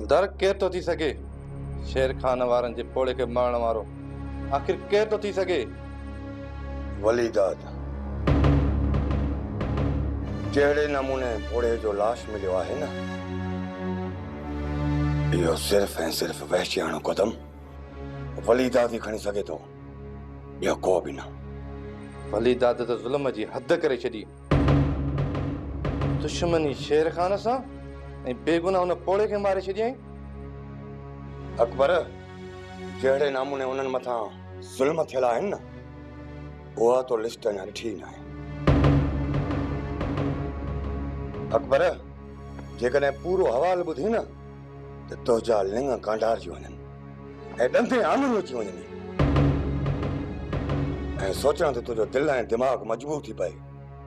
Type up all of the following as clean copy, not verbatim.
ॿुधार केर तो थी सके शेर खान वारनि जे पोड़े खे मारण वारो? आखिर केर तो थी सके? वलीदाद जहिड़े नमूने पोड़े जो लाश मिलियो आहे न, इहो सिर्फ़ ऐं सिर्फ़ वहशियाणो कदम वलीदाद ही खणी सघे थो, ॿियो को बि न। वलीदाद त ज़ुल्म जी हद करे छॾी। दुश्मनी शेर खान सां ऐं बेगुनाह हुन पोड़े खे मारे छॾियईं। अकबर जहिड़े नमूने उन्हनि मथां ज़ुल्म थियल आहिनि न, उहा तो लिस्ट अञा ॾिठी न आहे। अकबर जेकॾहिं पूरो हवाल ॿुधी न त तुंहिंजा लिंग कांडारजी वञनि ऐं ॾंदे आङुरियूं अची वञनि ऐं सोचण ते तुंहिंजो दिलि ऐं दिमाग़ मजबूर थी पए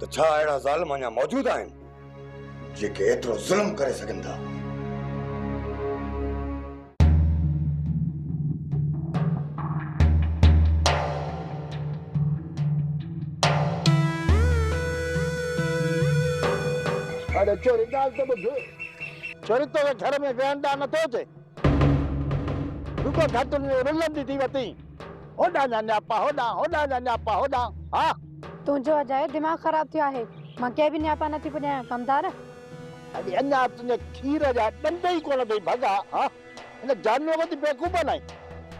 त छा अहिड़ा ज़ालिम अञा मौजूद आहिनि जेके एतिरो ज़ुल्म करे सघनि था। अरे चोरी ॻाल्हि त ॿुध, चोरी तो घर में वेहण ॾांहुं नथो अचे, रुको घटि रुलंदी थी वती, होॾां जा न्यापा होॾां, होॾां जा न्यापा होॾां। हा तुंहिंजो अजाए दिमाग़ ख़राब थियो आहे। मां कंहिं बि न्यापा नथी पुॼायां कमदार। अॼु अञा तुंहिंजे खीर जा ॾंद ई कोन अथई भॻा। हा हिन जानवर वटि बेवकूफ़ न आहे।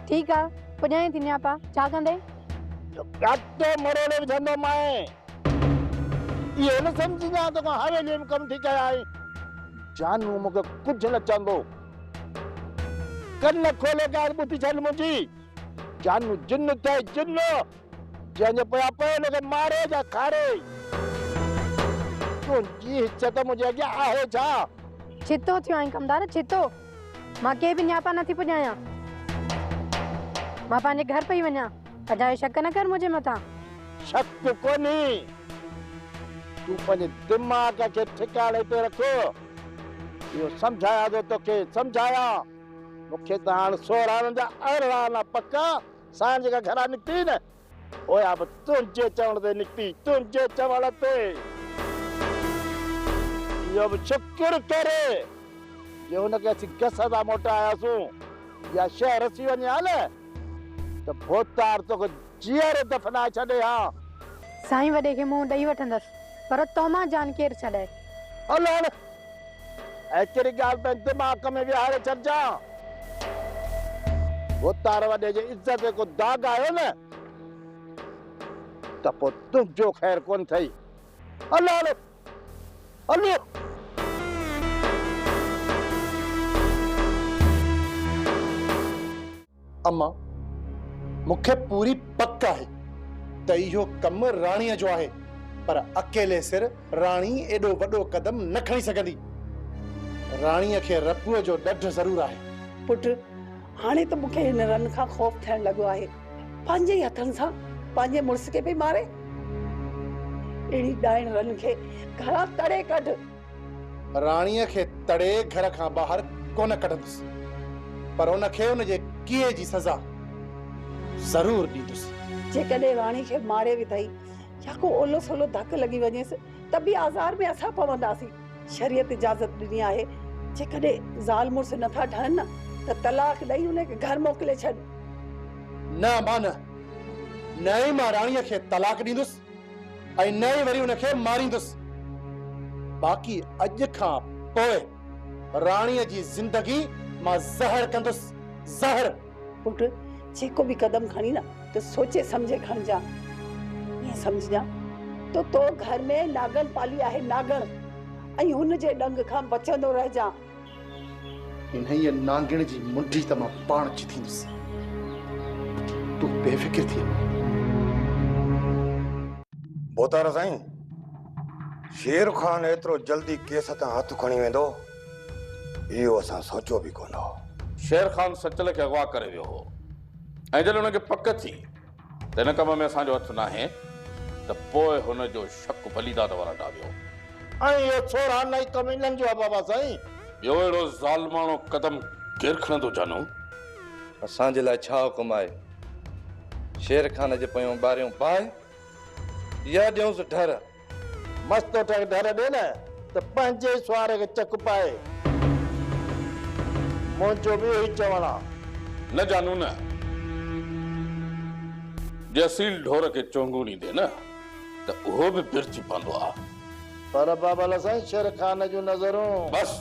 ठीकु आहे पुॼाए थी न्यापा, छा कंदे? ॾाढो मरोड़े विझंदो माए। इहो न सम्झंदा त हवेलीअ में कमु थी कया आहे। जानू मूंखे कुझु न चवंदो। कन खोले ॻाल्हि ॿुधी छॾ मुंहिंजी। जानू जिन थिए जिन, जंहिंजे पिया पियो हुनखे मारे या खारे। तुंहिंजी इज़त मुंहिंजे अॻियां आहे छा? छितो थियो आहीं कमदार, छितो। मां कंहिं बि न्यापा नथी पुॼायां। मां पंहिंजे घर पई वञां। अजाए शक न कर मुंहिंजे मथां। शक कोन्हे, तूं पंहिंजे दिमाग़ खे ठिकाणे ते रख। इहो सम्झाया थो तोखे, सम्झाया। मूंखे त हाणे सोरहां जा अरिड़हां न पका सां जेका घरां निकिती न, ओया बि तुंहिंजे चवण ते निकिती, तुंहिंजे चवण ते। इहो बि शुक्र करे जे हुनखे असीं गस था मोटायासीं या शहर अची वञे हा न त भोतार तोखे जीअर दफ़नाए छॾे। हा साईं वॾे खे मुंहुं ॾेई वठंदसि, पर तोमां जान केरु छॾाए? हलो हलो एतिरी ॻाल्हि पंहिंजे दिमाग़ में विहारे छॾिजां। भोतार वॾे जे इज़त ते को दाग आयो न त पोइ तुंहिंजो ख़ैर कोन अथई। हलो हलो हलो। अम्मा मूंखे पूरी पक आहे त इहो कमु राणीअ जो आहे, पर अकेले सिर राणी एॾो वॾो कदम न खणी सघंदी। राणीअ खे रपूअ जो ॾढ ज़रूर आहे। पुट हाणे त मूंखे हिन रन खां ख़ौफ़ थियण लॻो आहे। पंहिंजे ई हथनि सां पंहिंजे मुड़ुस खे पई मारे। अहिड़ी ॾाइण रन खे घरां तड़े कढ। राणीअ खे तड़े घर खां ॿाहिरि कोन कढंदुसि, पर उनखे उनजे कीअं जी सज़ा ज़रूर ॾींदुसि। जेकॾहिं राणी खे मारे विधई या को ओलो सोलो धक लॻी वञेसि त बि आज़ार में असां पवंदासीं। शरीयत इजाज़त ॾिनी आहे, जेकॾहिं ज़ाल मुड़ुस नथा ठहनि न त तलाक ॾेई उनखे घर मोकिले छॾ। न मां न ई मां राणीअ खे तलाक ॾींदुसि ऐं न ई वरी उनखे मारींदुसि। बाक़ी अॼु खां पोइ राणीअ जी ज़िंदगी मां ज़हर कंदुसि, ज़हर। पुट जेको बि कदम खणी न त सोचे सम्झे खणजा। ये समझना तो घर में नागन पाली आहे, नागन, ऐं हुन जे डंग खां बचंदो रहजा। इन्हीअ नांगिण जी मुंडी त मां पाण अची थींदुसि। तूं बेफ़िक्र थी। बोतार साईं, शेर खान एतिरो जल्दी केस तां हथ खणी वेंदो इहो असां सोचो बि कोन हो। शेर खान सचल खे अगवा करे वियो हो ऐं जॾहिं हुनखे पक थी त हिन कम में असांजो हथु न आहे त पोइ हुनजो शक वलीदाद वारा ॾावियो ऐं इहो छोरा न कम इन्हनि जो आहे बाबा साईं। ॿियो अहिड़ो ज़ालिमाणो कदम केरु खणंदो जानू? असांजे लाइ छा हुकुम आहे? शेर खान जे पोयों ॿारियूं पाए या ॾियूंसि ढर? मस्तो ठहे ढर ॾे न त पंहिंजे सुवार खे चक पाए। मुंहिंजो बि इहो ई चवणु आहे। न जानू न, जे असील ढोर खे चोंगू ॾींदे न त उहो बि बिरची पवंदो आहे। पर बाबा साईं शेर खान जूं नज़रूं बस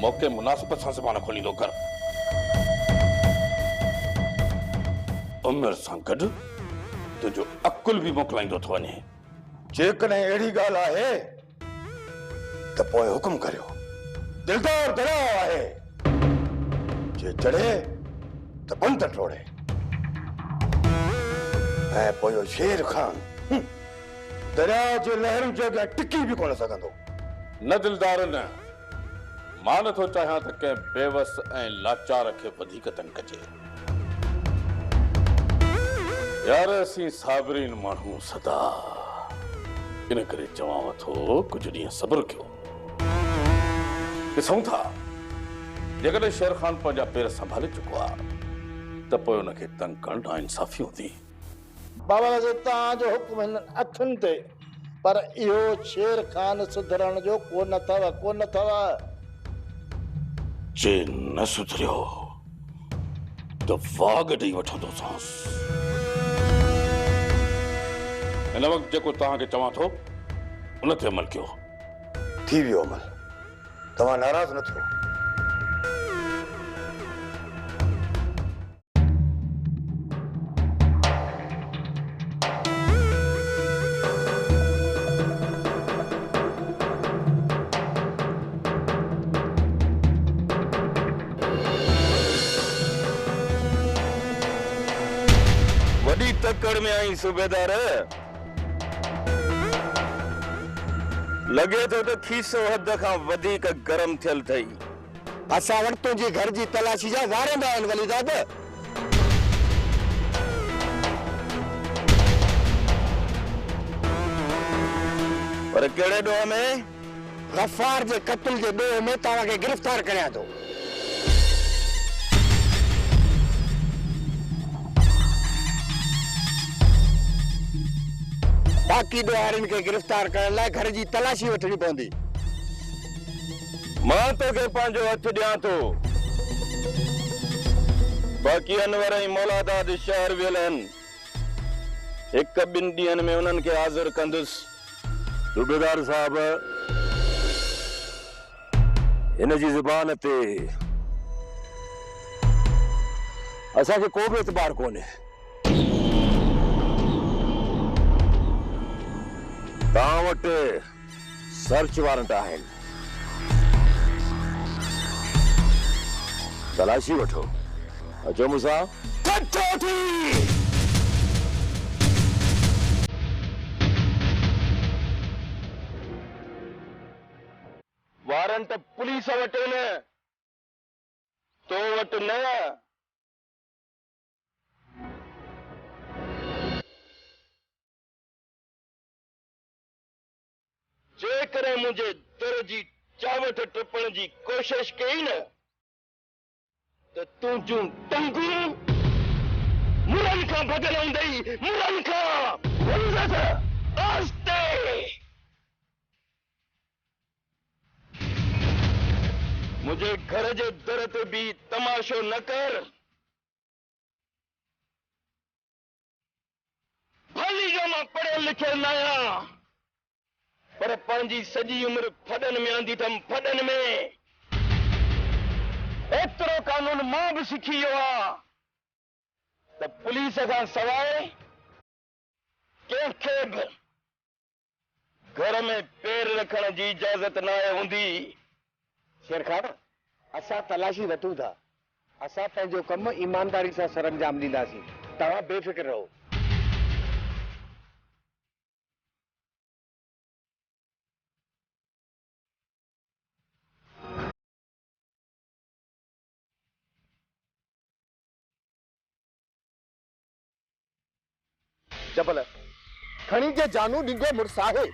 मौके मुनासिबत सां ज़बान खोलींदो कर। उमिरि सां गॾु तुंहिंजो अकुल बि मोकिलाईंदो थो वञे। जेकॾहिं अहिड़ी ॻाल्हि आहे त पोइ हुकुम करियो। दिलदार दरिया आहे, जे चढ़े त पंध टोड़े, ऐं पोइ शेर खान दरिया जे लहरुनि जे अॻियां टिकी बि कोन सघंदो। न दिलदार न, मां नथो चाहियां त कंहिं बेवस ऐं लाचार खे वधीक तंग कजे। यार असीं साबरीन माण्हू सदा, इन करे चवांव थो कुझु ॾींहं सब्र कयो। ॾिसूं था जेकॾहिं शेर खान पंहिंजा पेर संभाले चुको आहे त पोइ हुनखे तंग करणु नाइंसाफ़ी हूंदी। बाबा साईं तव्हांजो हुकुम हिन अखियुनि ते, पर इहो शेर खान सुधरण जो कोन अथव। जे न सुधरियो त वाग ॾेई वठंदोसांस। हिन वक़्तु जेको तव्हांखे चवां थो उन ते अमल कयो। थी वियो अमल, तव्हां नाराज़ न थियो। वॾी तकड़ में आई सूबेदार, लगे तो खीसो हद खां वधीक गरम थियल थई। असां वटि तुंहिंजे घर जी तलाशी जा वारंदा आहिनि वलीदाद। पर कहिड़े ॾोह में? गफ़ार जे क़त्ल जे ॾोह में तव्हांखे गिरफ़्तार करियां थो। बाक़ी ॾोहारियुनि खे गिरफ़्तार करण लाइ घर जी तलाशी वठणी पवंदी। मां तोखे पंहिंजो हथ ॾियां थो। बाक़ी अनवर ऐं मौलादाद शहर वियल आहिनि। हिक ॿिनि ॾींहंनि में उन्हनि खे हाज़िर कंदुसि। सूबेदार साहब, हिन जी ज़ुबान ते असांखे को बि एतबार कोन्हे। तव्हां वटि सर्च वारंट आहिनि, तलाशी वठो। अचो मूंसां। वारंट पुलिस वटि न, तो वटि न। जेकॾहिं मुंहिंजे दर जी चावट टिपण जी कोशिश कई न त तुंहिंजूं टंगूं मुरनि खां भॻल हूंदई, मुरनि खां। आस्ते मुझे घर जे दर ते भी तमाशो न कर। भली जो मां पढ़ियल लिखियल न आहियां, पर पंहिंजी सॼी उमिरि फॾनि में आंदी अथमि, फॾनि में। एतिरो कानून मां बि सिखी वियो आहियां त पुलिस खां सवाइ कंहिंखे बि घर में पेर रखण जी इजाज़त न हूंदी। शेर खान, असां तलाशी वठूं था। असां पंहिंजो कमु ईमानदारी सां सरअंजाम ॾींदासीं। तव्हां बेफ़िक्र रहो। जबल खणी जे जानू ॾिंगो मुड़ुसु आहे,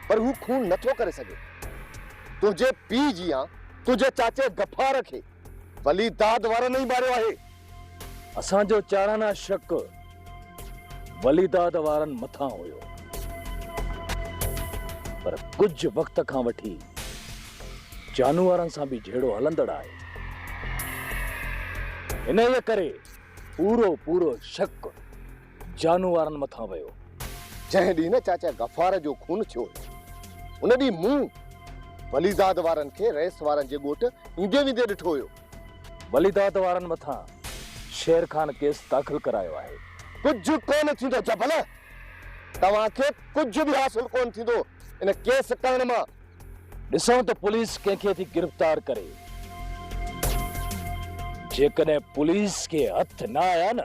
पर हू खून नथो करे सघे। तुंहिंजे पीउ जी तुंहिंजे चाचे गफ़ार खे वली दाद वारनि ई मारियो आहे। असांजो चाराना शक वली दाद वारनि मथां हुयो, पर कुझु वक़्त खां वठी जानवरनि सां बि जहिड़ो हलंदड़ आहे। इन जे करे पूरो पूरो शक जानवरनि मथां वियो। जंहिं ॾींहुं न चाचा गफ़ार जो खून थियो उन ॾींहुं मूं वलीदाद वारनि खे रैस वारनि जे ॻोठ ईंदे वेंदे ॾिठो हुयो। वलीदाद वारनि मथां शेर खान केस दाख़िल करायो आहे। कुझु कोन थींदो जबल, तव्हांखे कुझु बि हासिल कोन थींदो इन केस करण मां। ॾिसूं त पुलिस कंहिंखे थी गिरफ़्तार करे। जेकॾहिं पुलिस खे हथ न आया न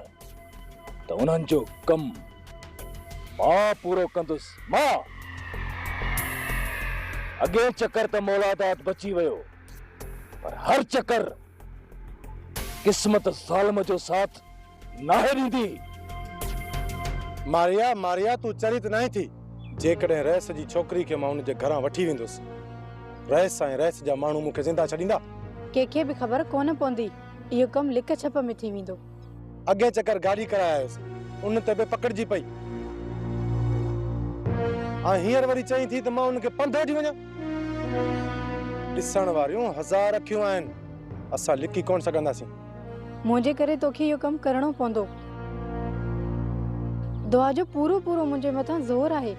त उन्हनि जो कम मां पूरो कंदुसि। मां अॻे चकर त मौलादात बची वियो, पर हर चकर किस्मत ज़ालिम जो साथ नाहे ॾींदी। मारिया तू चरित न थी। जेकॾहिं रैस जी छोकिरी खे मां उनजे घरां वठी वेंदुसि, रैस ऐं रैस जा माण्हू मूंखे ज़िंदा छॾींदा? कंहिंखे बि ख़बर कोन पवंदी। इहो कमु लिक छप में थी वेंदो। अॻे चकर गाॾी करायासि, उन ते बि पकड़जी पई। हींअर वरी चई थी त मां उनखे पंधु वठी वञा। ॾिसण वारियूं हज़ार अखियूं आहिनि, असां लिकी कोन सघंदासीं। मुंहिंजे करे तोखे इहो कमु करणो पवंदो। दुआ जो पूरो पूरो मुंहिंजे मथां ज़ोर आहे।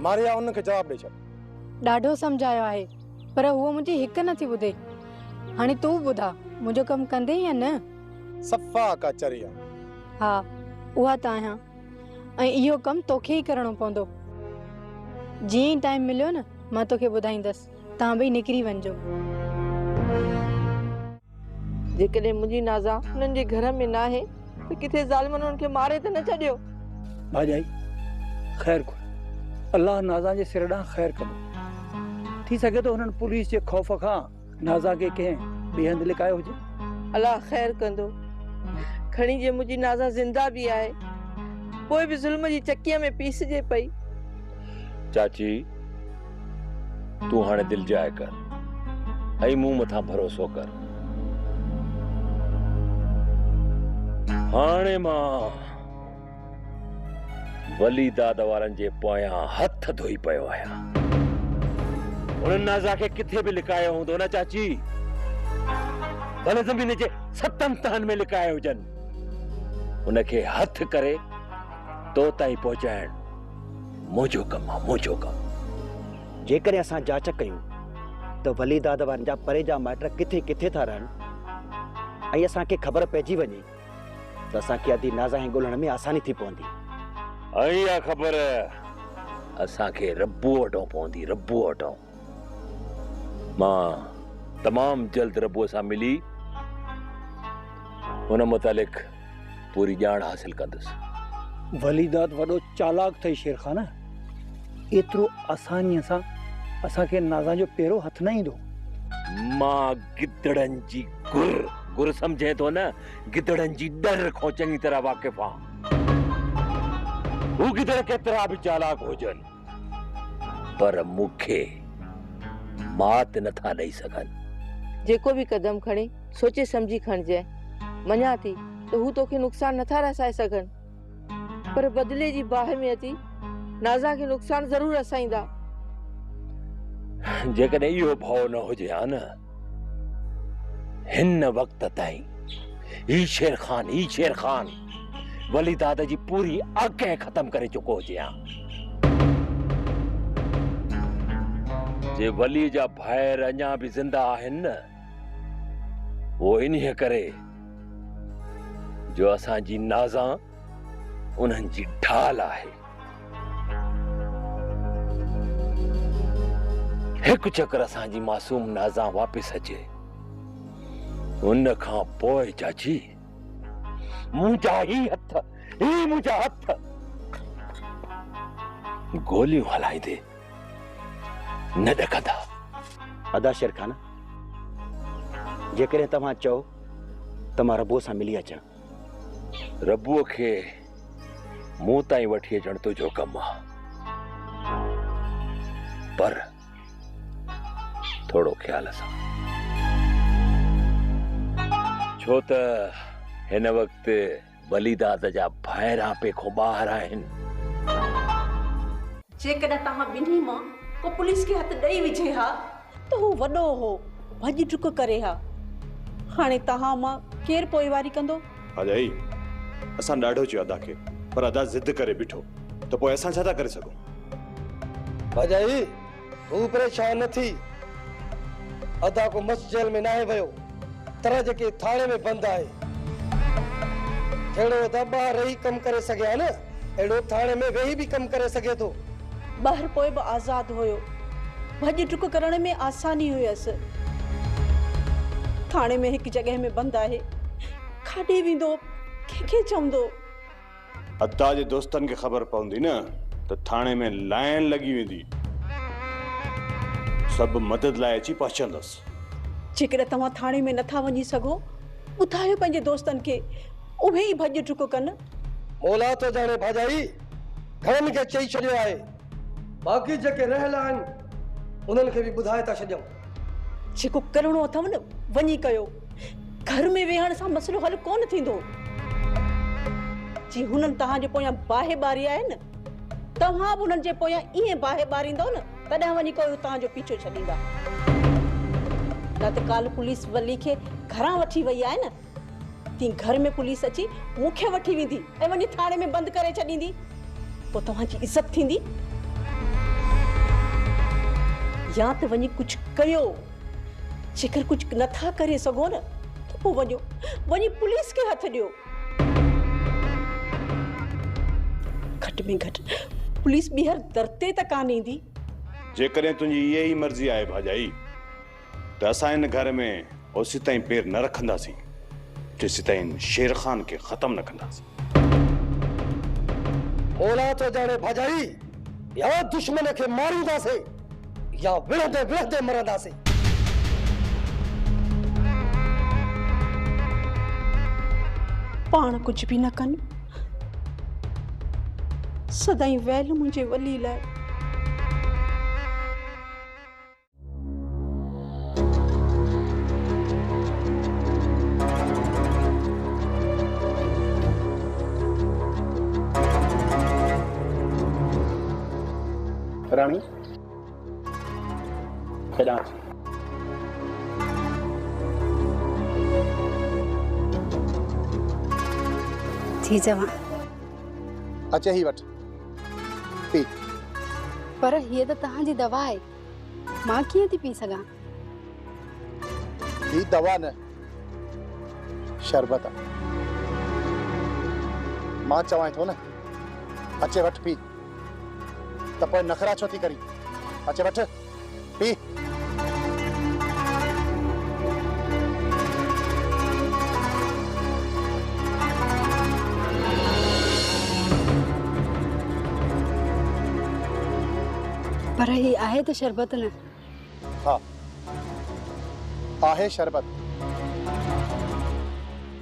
मारिया उनखे जवाबु ॾेई छॾ। ॾाढो सम्झायो आहे, पर उहो मुंहिंजी हिकु नथी ॿुधे। हाणे तूं ॿुधा, मुंहिंजो कमु कंदे या न? सफ़ा का चरिया। हा, उहा त आहियां, ऐं इहो कमु तोखे ई करणो पवंदो। जीअं ई टाइम मिलियो न, मां तोखे ॿुधाईंदसि। तव्हां ॿई निकिरी वञिजो। जेकॾहिं मुंहिंजी नाज़ा हुननि जे घर में न आहे त किथे ज़ालिमनि हुननि खे मारे त न छॾियो। भाॼाई ख़ैर को, अल्लाह नाज़ा जे सिर ॾांहुं ख़ैर कंदो। थी सघे थो हुननि पुलिस जे ख़ौफ़ खां नाज़ा खे कंहिं ॿिए हंधि लिकायो हुजे। अल्लाह ख़ैर कंदो। खणी जे मुंहिंजी नाज़ा ज़िंदा बि आहे, पोइ बि ज़ुल्म जी चकीअ में पीसजे पई। चाची, तूं हाणे दिलि जाए कर ऐं मूं मथां भरोसो कर। हाणे मां वलीदाद वारनि जे पोयां हथ धोई पियो आहियां। उन्हनि नाज़ा खे किथे बि लिकायो हूंदो न चाची, भले ज़मीन जे 7 तहनि में लिकायो हुजनि, उनखे हथ करे तो ताईं पहुचाइण मुंहिंजो कमु आहे, मुंहिंजो कमु। जेकॾहिं असां जांच कयूं त वलीदाद वारनि जा परे जा माइट किथे किथे था रहनि ऐं असांखे ख़बर पइजी वञे त असांखे अदी नाज़ा ऐं ॻोल्हण में आसानी थी पवंदी। ऐं इहा ख़बर असांखे रब्बू वटों पवंदी, रब्बू वटों। मां तमामु जल्द रब्बूअ सां मिली हुन मुतालिक़ पूरी ॼाण हासिल कंदुसि। वलीदाद वॾो चालाक अथई शेर खान, एतिरो आसानीअ सां असांखे नाज़ा जो पहिरों हथ न ईंदो। मां गिदड़नि जी गुर समझे थो न, गिदड़नि जी डर खां चङी तरह वाक़िफ़ आहियां। हू गिदड़ केतिरा बि चालाक हुजनि, पर मूंखे मात नथा ॾेई सघनि। जेको बि क़दम खणे सोचे समझी खणजे। मञा थी त हू तोखे नुक़सान नथा रसाए सघनि, पर बदिले जी बाहि में अची नाज़ा खे नुक़सान ज़रूर रसाईंदा। जेकॾहिं इहो भाव न हुजे हा न, हिन वक़्त ताईं ही शेर खान वलीदाद जी पूरी आके ख़त्म करे चुको हुजे हा। जे वली जा भाइर अञा बि ज़िंदा आहिनि न, वो इन्हीअ करे जो असांजी नाज़ा उन्हनि जी ढाल आहे। हिकु चकर असांजी मासूम नाज़ा वापसि अचे, उन खां पोइ चाची मुंहिंजा हथ गोलियूं हलाईंदे न ॾकंदा। अदा शेर खान, जेकॾहिं तव्हां चओ त मां रब्बूअ सां मिली अचां। रब्बूअ खे मूं ताईं वठी अचण तुंहिंजो कमु आहे, पर थोड़ो ख्याल सां, छो त हिन वक़्त वलीदाद जा भाइरा पे खां ॿाहिरि आहिनि। जेकॾहिं तव्हां ॿिन्ही मां को पुलिस खे हथ ॾेई विझे हा त हू वॾो हो, भॼ डुक करे हा हाणे तहां मां केर पोइवारी कंदो? भाॼाई असां ॾाढो चयो अदा खे, पर अदा जिद करे बीठो, त पोइ असां छा था करे सघूं? भाॼाई तू परेशान न थी, अदा को मस्त जेल में नाहे वियो, तरह जेके थाणे में बंद आहे। अहिड़ो त ॿाहिरि रही कमु करे सघे न, अहिड़ो थाणे में वेही बि कमु करे सघे थो। ॿाहिरि पोइ बि आज़ाद हुयो, भॼ डुक करण में आसानी हुयसि। थाणे में हिकु जॻह में बंद आहे, काॾे वेंदो, कंहिंखे चवंदो? अदा जे दोस्तनि खे ख़बर पवंदी न त थाणे में लाइन लॻी वेंदी, सभु मदद लाइ अची पहुचंदसि। जेकॾहिं तव्हां थाणे में नथा वञी सघो, ॿुधायो पंहिंजे दोस्तनि खे, उहे ई भॼ डुक कनि। मोला तो जाने भाॼाई, घणनि खे चई छॾियो आहे, बाक़ी जेके रहियल आहिनि उन्हनि खे बि ॿुधाए था छॾियूं। जेको करिणो अथव न वञी कयो, घर में वेहण सां मसइलो हल कोन थींदो। जी हुननि तव्हांजे पोयां बाहि ॿारी आहे न, तव्हां बि हुननि जे पोयां ईअं बाहि ॿारींदव न, तॾहिं वञी कोई तव्हांजो पीछो छॾींदा। न त काल्ह पुलिस वली खे घरां वठी वई आहे न, तीअं घर में पुलिस अची मूंखे वठी वेंदी ऐं वञी थाणे में बंदि करे छॾींदी, पोइ तव्हांजी इज़त थींदी? या त वञी कुझु कयो, जेकर कुझु नथा करे सघो न त पोइ वञो, वञी पुलिस खे हथ ॾियो। घटि में घटि पुलिस ॿीहर दर ते त कान ईंदी। जेकॾहिं तुंहिंजी इहा ई मर्ज़ी आहे भाॼाई, त असां हिन घर में ओसी ताईं पेर न रखंदासीं जेसीं ताईं शेर खान खे ख़तम न कंदासीं। मोला तो जाने भाॼाई, या दुश्मन खे मारींदासीं या विढ़ंदे विढ़ंदे मरंदासीं। पाण कुझु बि न कनि, सदाईं वैल मुंहिंजे वली लाइ। राणी केॾां थी चवां? अचे ही वठ पी। पर हीअ त तव्हांजी दवा आहे, मां कीअं थी पी सघां? ही दवा न शरबत आहे, मां चवां थो न, अचे वठ पी। त पोइ नखरा छो थी करी? अचे वठ पी। पर ही आहे त शरबत न? हाँ आहे शरबत,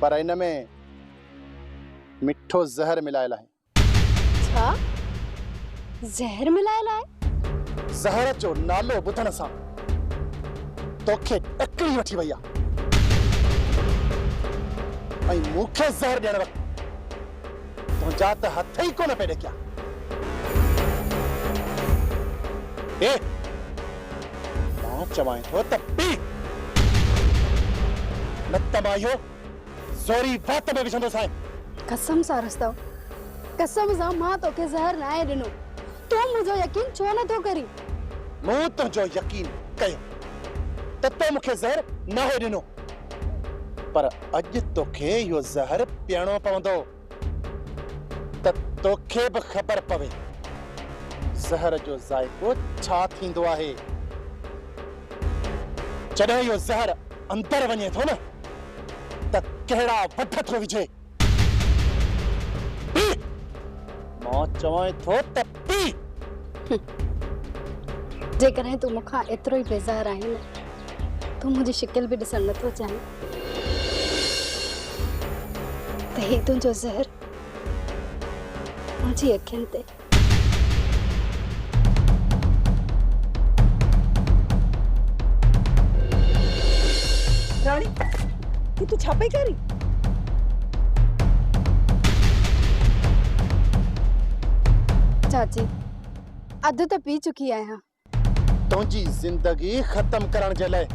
पर इन में मिठो ज़हर मिलायल आहे। छा ज़हर मिलायल आहे? ज़हर जो नालो ॿुधण सां तोखे ॾकड़ी वठी वई आहे, ऐं मूंखे ज़हर ॾियण वक़्तु तुंहिंजा त हथ ई कोन पिया ॾकिया। ए मां चवां थो त पी, न त मां इहो ज़ोरी वात में विझंदोसांइ। कसम सां रस्तव, कसम सां मां तोखे ज़हर नाहे ॾिनो, तूं मुंहिंजो यकीन छो नथो करी? मूं तुंहिंजो यकीन कयो त तो मूंखे ज़हर नाहे ॾिनो, पर अॼु तोखे इहो ज़हर पीअणो पवंदो त तोखे बि ख़बर पवे ज़हर जो ज़ाइक़ो छा थींदो आहे। जॾहिं इहो ज़हर अंदरि वञे थो न त कहिड़ा वठ थो विझे। पी, मां चवां थो त पी। जेकॾहिं तूं मूंखां एतिरो ई बेज़ार आहीं न, तूं मुंहिंजी शिकिल बि ॾिसणु नथो चाहीं, त ही तुंहिंजो ज़हर मुंहिंजी अखियुनि ते। राणी, ये तू छा पई करी? चाची, अधु त पी चुकी आहियां। तुंहिंजी ज़िंदगी ख़त्म करण जे लाइ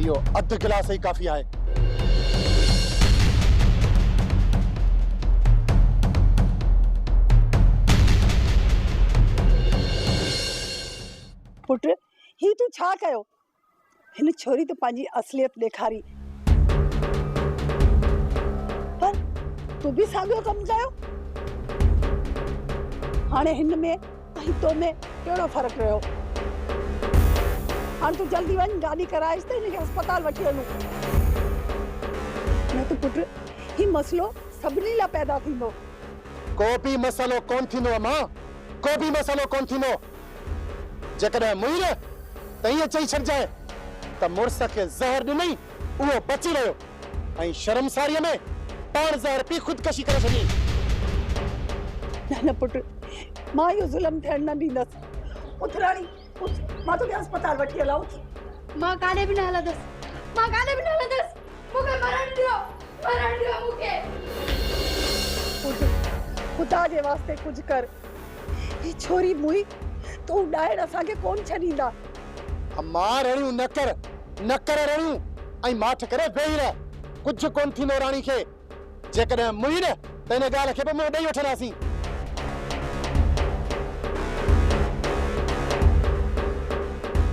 इहो अधु गिलास ही काफ़ी आहे। पुट ही तू छा कयो? हिन छोरी तो पंहिंजी असलियत ॾेखारी, पर तू भी साॻियो कमु कयो। हाणे हिन में ऐं तो में कहिड़ो फ़र्क़ु रहियो? हाणे तू जल्दी वञ, गाॾी कराइसि त हिनखे अस्पताल वठी हलूं। न त पुट ही मसलो सभिनी लाइ पैदा थींदो। को भी मसलो कोन थींदो मां, को भी मसलो कोन थींदो। जेकॾहिं मुई न त ईअं चई छॾिजांइ त मुड़ुस खे ज़हर ॾिनई, उहो बची रहियो ऐं शर्मसारीअ में पाण ज़हर पी ख़ुदकशी करे छॾी। न न पुट, मां इहो ज़ुल्म थियण न ॾींदसि। उथ राणी, उथ, मां तोखे अस्पताल वठी हलां। उथ। मां काॾे बि न हलंदसि, मां काॾे बि न हलंदसि। मूंखे मरण ॾियो, मरण ॾियो मूंखे। पुट, ख़ुदा जे वास्ते कुझु कर। ही छोरी मुई तूं ॾाइण असांखे कोन छॾींदा। अम्मा रड़ियूं न कर रड़ियूं ऐं माठ करे वेही रह। कुझु कोन थींदो राणी खे। जेकॾहिं मुई न त हिन ॻाल्हि खे बि मुंहुं ॾेई वठंदासीं।